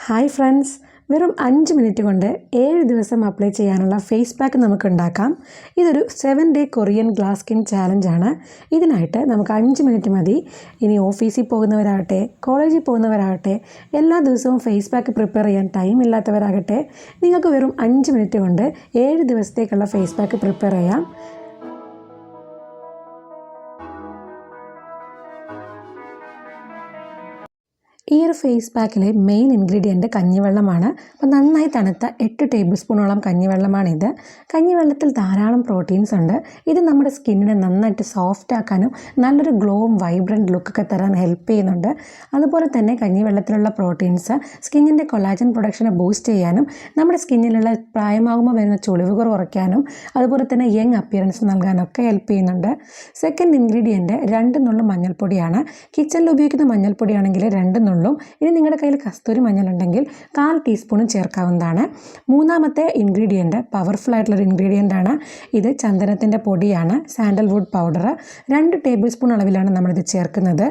Hi friends, വെറും 5 minute കൊണ്ട് 7 ദിവസം അപ്ലൈ ചെയ്യാനുള്ള ഫേസ് പാക്ക് നമുക്ക് ഉണ്ടാക്കാം. ഇതൊരു 7 ഡേ കൊറിയൻ ഗ്ലാസ് സ്കിൻ ചാലഞ്ചാണ്. ഇതിനായിട്ട് നമുക്ക് 5 മിനിറ്റ് മതി. ഇനി ഓഫീസിൽ പോകുന്നവരാകട്ടെ, കോളേജിൽ പോകുന്നവരാകട്ടെ, എല്ലാ ദിവസവും ഫേസ് പാക്ക് പ്രിപ്പയർ ചെയ്യാൻ ടൈം ഇല്ലാത്തവരാകട്ടെ, നിങ്ങൾക്ക് വെറും 5 മിനിറ്റ് കൊണ്ട് 7 ദിവസത്തേക്കുള്ള ഫേസ് പാക്ക് പ്രിപ്പയർ ചെയ്യാം. ഈ ഒരു ഫേസ് പാക്കിലെ മെയിൻ ഇൻഗ്രീഡിയൻറ്റ് കഞ്ഞിവെള്ളമാണ്. അപ്പോൾ നന്നായി തണുത്ത 8 ടേബിൾ സ്പൂണോളം കഞ്ഞിവെള്ളമാണിത്. കഞ്ഞിവെള്ളത്തിൽ ധാരാളം പ്രോട്ടീൻസ് ഉണ്ട്. ഇത് നമ്മുടെ സ്കിന്നിനെ നന്നായിട്ട് സോഫ്റ്റ് ആക്കാനും നല്ലൊരു ഗ്ലോവും വൈബ്രൻറ്റ് ലുക്കൊക്കെ തരാൻ ഹെൽപ്പ് ചെയ്യുന്നുണ്ട്. അതുപോലെ തന്നെ കഞ്ഞിവെള്ളത്തിലുള്ള പ്രോട്ടീൻസ് സ്കിന്നിൻ്റെ കൊളാജൻ പ്രൊഡക്ഷനെ ബൂസ്റ്റ് ചെയ്യാനും നമ്മുടെ സ്കിന്നിലുള്ള പ്രായമാകുമ്പോൾ വരുന്ന ചുളിവുകൾ കുറയ്ക്കാനും അതുപോലെ തന്നെ യങ് അപ്പിയറൻസ് നൽകാനൊക്കെ ഹെൽപ്പ് ചെയ്യുന്നുണ്ട്. സെക്കൻഡ് ഇൻഗ്രീഡിയൻറ്റ് 2 നുള്ളു മഞ്ഞൾപ്പൊടിയാണ്. കിച്ചണിൽ ഉപയോഗിക്കുന്ന മഞ്ഞൾപ്പൊടിയാണെങ്കിൽ 2 നുള്ളു. ഇനി നിങ്ങളുടെ കയ്യിൽ കസ്തൂരി മഞ്ഞളുണ്ടെങ്കിൽ 1/4 ടീസ്പൂണും ചേർക്കാവുന്നതാണ്. മൂന്നാമത്തെ ഇൻഗ്രീഡിയൻറ്റ് പവർഫുൾ ആയിട്ടുള്ളൊരു ഇൻഗ്രീഡിയൻ്റ് ആണ്. ഇത് ചന്ദനത്തിൻ്റെ പൊടിയാണ്. സാൻഡൽവുഡ് പൗഡർ 2 ടേബിൾ സ്പൂൺ അളവിലാണ് നമ്മളിത് ചേർക്കുന്നത്.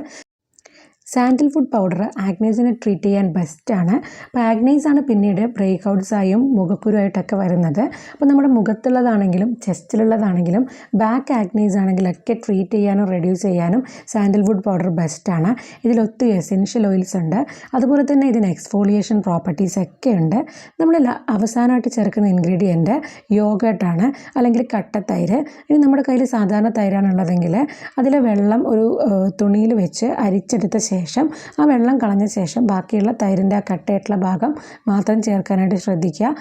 സാൻഡൽവുഡ് പൗഡർ ആഗ്നേസിനെ ട്രീറ്റ് ചെയ്യാൻ ബെസ്റ്റാണ്. അപ്പോൾ ആഗ്നേസാണ് പിന്നീട് ബ്രേക്ക് ഔട്ട്സായും മുഖക്കുരുവായിട്ടൊക്കെ വരുന്നത്. അപ്പോൾ നമ്മുടെ മുഖത്തുള്ളതാണെങ്കിലും ചെസ്റ്റിലുള്ളതാണെങ്കിലും ബാക്ക് ആഗ്നേസ് ആണെങ്കിലൊക്കെ ട്രീറ്റ് ചെയ്യാനും റെഡ്യൂസ് ചെയ്യാനും സാൻഡൽവുഡ് പൗഡർ ബെസ്റ്റാണ്. ഇതിലൊത്തിരി എസെൻഷ്യൽ ഓയിൽസ് ഉണ്ട്. അതുപോലെ തന്നെ ഇതിന് എക്സ്ഫോളിയേഷൻ പ്രോപ്പർട്ടീസ് ഒക്കെ ഉണ്ട്. നമ്മൾ അവസാനമായിട്ട് ചേർക്കുന്ന ഇൻഗ്രീഡിയൻറ്റ് യോഗട്ടാണ്, അല്ലെങ്കിൽ കട്ടത്തൈര്. ഇനി നമ്മുടെ കയ്യിൽ സാധാരണ തൈരാണുള്ളതെങ്കിൽ അതിലെ വെള്ളം ഒരു തുണിയിൽ വെച്ച് അരിച്ചെടുത്ത ശേഷം ആ വെള്ളം കളഞ്ഞ ശേഷം ബാക്കിയുള്ള തൈരിൻ്റെ ആ കട്ടയായിട്ടുള്ള ഭാഗം മാത്രം ചേർക്കാനായിട്ട് ശ്രദ്ധിക്കുക.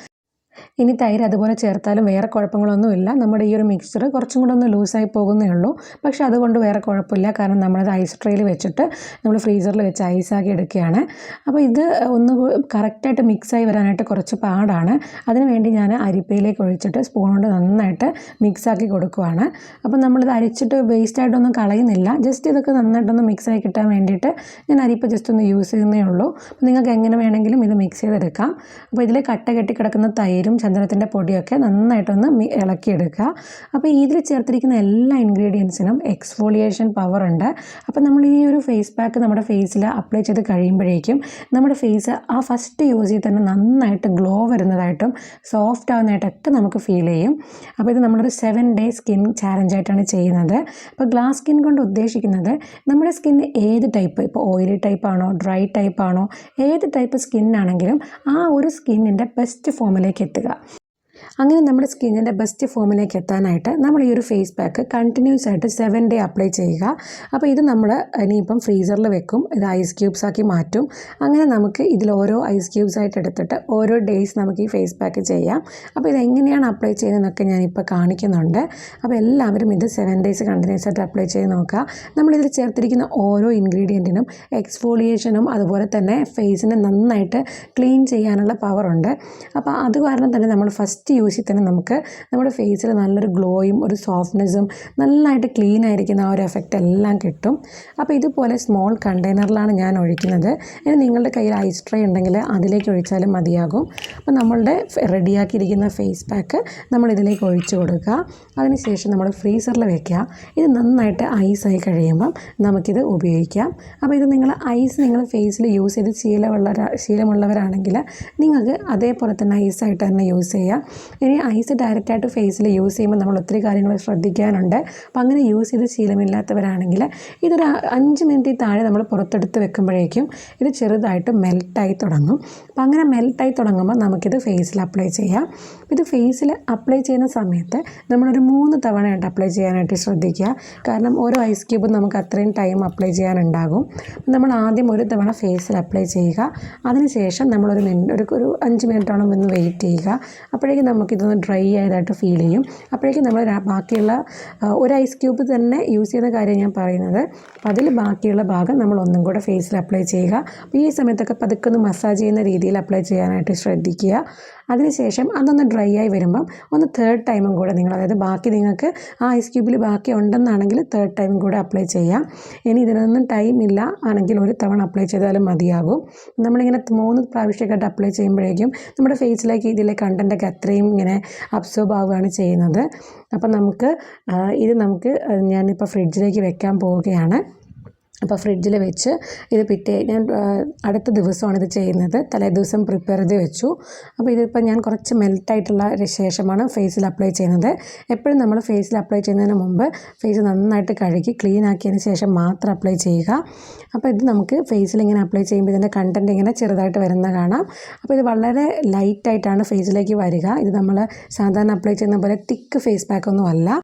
ഇനി തൈര് അതുപോലെ ചേർത്താലും വേറെ കുഴപ്പങ്ങളൊന്നുമില്ല. നമ്മുടെ ഈ ഒരു മിക്സ്ചർ കുറച്ചും കൂടെ ഒന്ന് ലൂസായി പോകുന്നേ ഉള്ളൂ. പക്ഷേ അതുകൊണ്ട് വേറെ കുഴപ്പമില്ല, കാരണം നമ്മളത് ഐസ് ട്രേയിൽ വെച്ചിട്ട് നമ്മൾ ഫ്രീസറിൽ വെച്ച് ഐസാക്കി എടുക്കുകയാണ്. അപ്പോൾ ഇത് ഒന്ന് കറക്റ്റായിട്ട് മിക്സായി വരാനായിട്ട് കുറച്ച് പാടാണ്. അതിനുവേണ്ടി ഞാൻ അരിപ്പയിലേക്ക് ഒഴിച്ചിട്ട് സ്പൂൺ കൊണ്ട് നന്നായിട്ട് മിക്സാക്കി കൊടുക്കുകയാണ്. അപ്പോൾ നമ്മളിത് അരിച്ചിട്ട് വേസ്റ്റായിട്ടൊന്നും കളയുന്നില്ല. ജസ്റ്റ് ഇതൊക്കെ നന്നായിട്ടൊന്ന് മിക്സായി കിട്ടാൻ വേണ്ടിയിട്ട് ഞാൻ അരിപ്പ ജസ്റ്റ് ഒന്ന് യൂസ് ചെയ്യുന്നേ ഉള്ളൂ. അപ്പോൾ നിങ്ങൾക്ക് എങ്ങനെ വേണമെങ്കിലും ഇത് മിക്സ് ചെയ്തെടുക്കാം. അപ്പോൾ ഇതിൽ കട്ട കെട്ടി കിടക്കുന്ന തൈര് ചന്ദനത്തിൻ്റെ പൊടിയൊക്കെ നന്നായിട്ടൊന്ന് ഇളക്കിയെടുക്കുക. അപ്പോൾ ഇതിൽ ചേർത്തിരിക്കുന്ന എല്ലാ ഇൻഗ്രീഡിയൻസിനും എക്സ്ഫോളിയേഷൻ പവർ ഉണ്ട്. അപ്പോൾ നമ്മൾ ഈ ഒരു ഫേസ് പാക്ക് നമ്മുടെ ഫേസിൽ അപ്ലൈ ചെയ്ത് കഴിയുമ്പോഴേക്കും നമ്മുടെ ഫേസ് ആ ഫസ്റ്റ് യൂസിൽ തന്നെ നന്നായിട്ട് ഗ്ലോ വരുന്നതായിട്ടും സോഫ്റ്റ് ആവുന്നതായിട്ടൊക്കെ നമുക്ക് ഫീൽ ചെയ്യും. അപ്പോൾ ഇത് നമ്മളൊരു 7 ഡേ സ്കിൻ ചാലഞ്ചായിട്ടാണ് ചെയ്യുന്നത്. അപ്പോൾ ഗ്ലാസ് സ്കിൻ കൊണ്ട് ഉദ്ദേശിക്കുന്നത് നമ്മുടെ സ്കിൻ ഏത് ടൈപ്പ്, ഇപ്പോൾ ഓയിലി ടൈപ്പാണോ ഡ്രൈ ടൈപ്പാണോ ഏത് ടൈപ്പ് സ്കിന്നാണെങ്കിലും ആ ഒരു സ്കിന്നിൻ്റെ ബെസ്റ്റ് ഫോമിലേക്ക് എത്തുക. അങ്ങനെ നമ്മുടെ സ്കിന്നിൻ്റെ ബെസ്റ്റ് ഫോമിലേക്ക് എത്താനായിട്ട് നമ്മൾ ഈ ഒരു ഫേസ് പാക്ക് കണ്ടിന്യൂസ് ആയിട്ട് 7 ഡേ അപ്ലൈ ചെയ്യുക. അപ്പോൾ ഇത് നമ്മൾ ഇനിയിപ്പം ഫ്രീസറിൽ വെക്കും. ഇത് ഐസ് ക്യൂബ്സ് ആക്കി മാറ്റും. അങ്ങനെ നമുക്ക് ഇതിൽ ഓരോ ഐസ് ക്യൂബ്സ് ആയിട്ട് എടുത്തിട്ട് ഓരോ ഡേയ്സ് നമുക്ക് ഈ ഫേസ് പാക്ക് ചെയ്യാം. അപ്പോൾ ഇതെങ്ങനെയാണ് അപ്ലൈ ചെയ്യുന്നതെന്നൊക്കെ ഞാനിപ്പോൾ കാണിക്കുന്നുണ്ട്. അപ്പോൾ എല്ലാവരും ഇത് 7 ഡേയ്സ് കണ്ടിന്യൂസ് ആയിട്ട് അപ്ലൈ ചെയ്ത് നോക്കുക. നമ്മളിതിൽ ചേർത്തിരിക്കുന്ന ഓരോ ഇൻഗ്രീഡിയൻറ്റിനും എക്സ്ഫോളിയേഷനും അതുപോലെ തന്നെ ഫേസിനെ നന്നായിട്ട് ക്ലീൻ ചെയ്യാനുള്ള പവറുണ്ട്. അപ്പോൾ അത് കാരണം തന്നെ നമ്മൾ ഫസ്റ്റ് യൂസിൽ തന്നെ നമുക്ക് നമ്മുടെ ഫേസിൽ നല്ലൊരു ഗ്ലോയും ഒരു സോഫ്റ്റ്നെസ്സും നന്നായിട്ട് ക്ലീൻ ആയിരിക്കുന്ന ആ ഒരു എഫക്റ്റ് എല്ലാം കിട്ടും. അപ്പോൾ ഇതുപോലെ സ്മോൾ കണ്ടെയ്നറിലാണ് ഞാൻ ഒഴിക്കുന്നത്. ഇനി നിങ്ങളുടെ കയ്യിൽ ഐസ് ട്രേ ഉണ്ടെങ്കിൽ അതിലേക്ക് ഒഴിച്ചാലും മതിയാകും. അപ്പോൾ നമ്മളുടെ റെഡിയാക്കിയിരിക്കുന്ന ഫേസ് പാക്ക് നമ്മൾ ഇതിലേക്ക് ഒഴിച്ചു കൊടുക്കുക. അതിനുശേഷം നമ്മൾ ഫ്രീസറിൽ വെക്കുക. ഇത് നന്നായിട്ട് ഐസായി കഴിയുമ്പം നമുക്കിത് ഉപയോഗിക്കാം. അപ്പോൾ ഇത് നിങ്ങൾ ഫേസിൽ യൂസ് ചെയ്ത് ശീലമുള്ളവരാണെങ്കിൽ നിങ്ങൾക്ക് അതേപോലെ തന്നെ ഐസായിട്ട് തന്നെ യൂസ് ചെയ്യാം. ഇനി ഐസ് ഡയറക്റ്റായിട്ട് ഫേസിൽ യൂസ് ചെയ്യുമ്പോൾ നമ്മൾ ഒത്തിരി കാര്യങ്ങൾ ശ്രദ്ധിക്കാനുണ്ട്. അപ്പോൾ അങ്ങനെ യൂസ് ചെയ്ത് ശീലമില്ലാത്തവരാണെങ്കിൽ ഇതൊരു 5 മിനിറ്റിൽ താഴെ നമ്മൾ പുറത്തെടുത്ത് വെക്കുമ്പോഴേക്കും ഇത് ചെറുതായിട്ട് മെൽട്ടായി തുടങ്ങും. അപ്പോൾ അങ്ങനെ മെൽട്ടായി തുടങ്ങുമ്പോൾ നമുക്കിത് ഫേസിൽ അപ്ലൈ ചെയ്യാം. ഇത് ഫേസിൽ അപ്ലൈ ചെയ്യുന്ന സമയത്ത് നമ്മളൊരു 3 തവണയായിട്ട് അപ്ലൈ ചെയ്യാനായിട്ട് ശ്രദ്ധിക്കുക. കാരണം ഓരോ ഐസ് ക്യൂബും നമുക്ക് അത്രയും ടൈം അപ്ലൈ ചെയ്യാനുണ്ടാകും. നമ്മൾ ആദ്യം ഒരു തവണ ഫേസിൽ അപ്ലൈ ചെയ്യുക. അതിനുശേഷം നമ്മളൊരു 5 മിനിറ്റോളം ഒന്ന് വെയിറ്റ് ചെയ്യുക. അപ്പോഴേക്കും നമുക്കിതൊന്ന് ഡ്രൈ ആയതായിട്ട് ഫീൽ ചെയ്യും. അപ്പോഴേക്കും നമ്മൾ ബാക്കിയുള്ള ഒരു ഐസ് ക്യൂബ് തന്നെ യൂസ് ചെയ്യുന്ന കാര്യം ഞാൻ പറയുന്നത്. അപ്പോൾ അതിൽ ബാക്കിയുള്ള ഭാഗം നമ്മൾ ഒന്നും കൂടെ ഫേസിൽ അപ്ലൈ ചെയ്യുക. അപ്പോൾ ഈ സമയത്തൊക്കെ പതുക്കെ ഒന്ന് മസാജ് ചെയ്യുന്ന രീതിയിൽ അപ്ലൈ ചെയ്യാനായിട്ട് ശ്രദ്ധിക്കുക. അതിനുശേഷം അതൊന്ന് ഡ്രൈ ആയി വരുമ്പം ഒന്ന് 3rd ടൈമും കൂടെ അതായത് ബാക്കി നിങ്ങൾക്ക് ആ ഐസ് ക്യൂബിൽ ബാക്കി ഉണ്ടെന്നാണെങ്കിൽ 3rd ടൈമും കൂടെ അപ്ലൈ ചെയ്യാം. ഇനി ഇതിനൊന്നും ടൈം ഇല്ല ആണെങ്കിൽ ഒരു തവണ അപ്ലൈ ചെയ്താലും മതിയാകും. നമ്മളിങ്ങനെ 3 പ്രാവശ്യമൊക്കെ അപ്ലൈ ചെയ്യുമ്പോഴേക്കും നമ്മുടെ ഫേസിലേക്ക് ഇതിലെ കണ്ടൻറ്റൊക്കെ അത്രയും ഇങ്ങനെ അബ്സോർബ് ആവുകയാണ് ചെയ്യുന്നത്. അപ്പം നമുക്ക് ഞാനിപ്പോൾ ഫ്രിഡ്ജിലേക്ക് വെക്കാൻ പോവുകയാണ്. അപ്പോൾ ഫ്രിഡ്ജിൽ വെച്ച് ഇത് ഞാൻ അടുത്ത ദിവസമാണ് ഇത് ചെയ്യുന്നത്. തലേദിവസം പ്രിപ്പയർ ചെയ്ത് വെച്ചു. അപ്പോൾ ഇതിപ്പോൾ ഞാൻ കുറച്ച് മെൽറ്റായിട്ടുള്ള ശേഷമാണ് ഫേസിൽ അപ്ലൈ ചെയ്യുന്നത്. എപ്പോഴും നമ്മൾ ഫേസിൽ അപ്ലൈ ചെയ്യുന്നതിന് മുമ്പ് ഫേസ് നന്നായിട്ട് കഴുകി ക്ലീൻ ആക്കിയതിന് ശേഷം മാത്രം അപ്ലൈ ചെയ്യുക. അപ്പോൾ ഇത് നമുക്ക് ഫേസിൽ ഇങ്ങനെ അപ്ലൈ ചെയ്യുമ്പോൾ ഇതിൻ്റെ കണ്ടൻറ്റ് ഇങ്ങനെ ചെറുതായിട്ട് വരുന്ന കാണാം. അപ്പോൾ ഇത് വളരെ ലൈറ്റായിട്ടാണ് ഫേസിലേക്ക് വരിക. ഇത് നമ്മൾ സാധാരണ അപ്ലൈ ചെയ്യുന്ന പോലെ തിക്ക് ഫേസ് പാക്കൊന്നും അല്ല.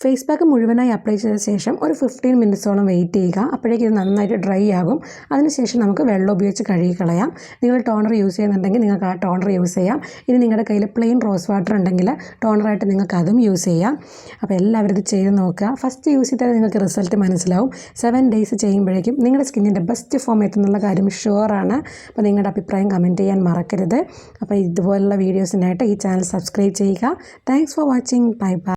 ഫേസ് പാക്ക് മുഴുവനായി അപ്ലൈ ചെയ്ത ശേഷം ഒരു 15 മിനിറ്റ്സോളം വെയിറ്റ് ചെയ്യുക. അപ്പോഴേക്കും ഇത് നന്നായിട്ട് ഡ്രൈ ആകും. അതിനുശേഷം നമുക്ക് വെള്ളം ഉപയോഗിച്ച് കഴുകി കളയാം. നിങ്ങൾ ടോണർ യൂസ് ചെയ്യുന്നുണ്ടെങ്കിൽ നിങ്ങൾക്ക് ആ ടോണർ യൂസ് ചെയ്യാം. ഇനി നിങ്ങളുടെ കയ്യിൽ പ്ലെയിൻ റോസ് വാട്ടർ ഉണ്ടെങ്കിൽ ടോണറായിട്ട് നിങ്ങൾക്ക് അതും യൂസ് ചെയ്യാം. അപ്പോൾ എല്ലാവരും ഇത് ചെയ്ത് നോക്കുക. ഫസ്റ്റ് യൂസ് ചെയ്താൽ നിങ്ങൾക്ക് റിസൾട്ട് മനസ്സിലാവും. 7 ഡേയ്സ് ചെയ്യുമ്പോഴേക്കും നിങ്ങളുടെ സ്കിന്നിൻ്റെ ബെസ്റ്റ് ഫോം എത്തുന്നുള്ള കാര്യം ഷുവറാണ്. അപ്പോൾ നിങ്ങളുടെ അഭിപ്രായം കമൻറ്റ് ചെയ്യാൻ മറക്കരുത്. അപ്പോൾ ഇതുപോലുള്ള വീഡിയോസിനായിട്ട് ഈ ചാനൽ സബ്സ്ക്രൈബ് ചെയ്യുക. Thanks for watching. Bye bye.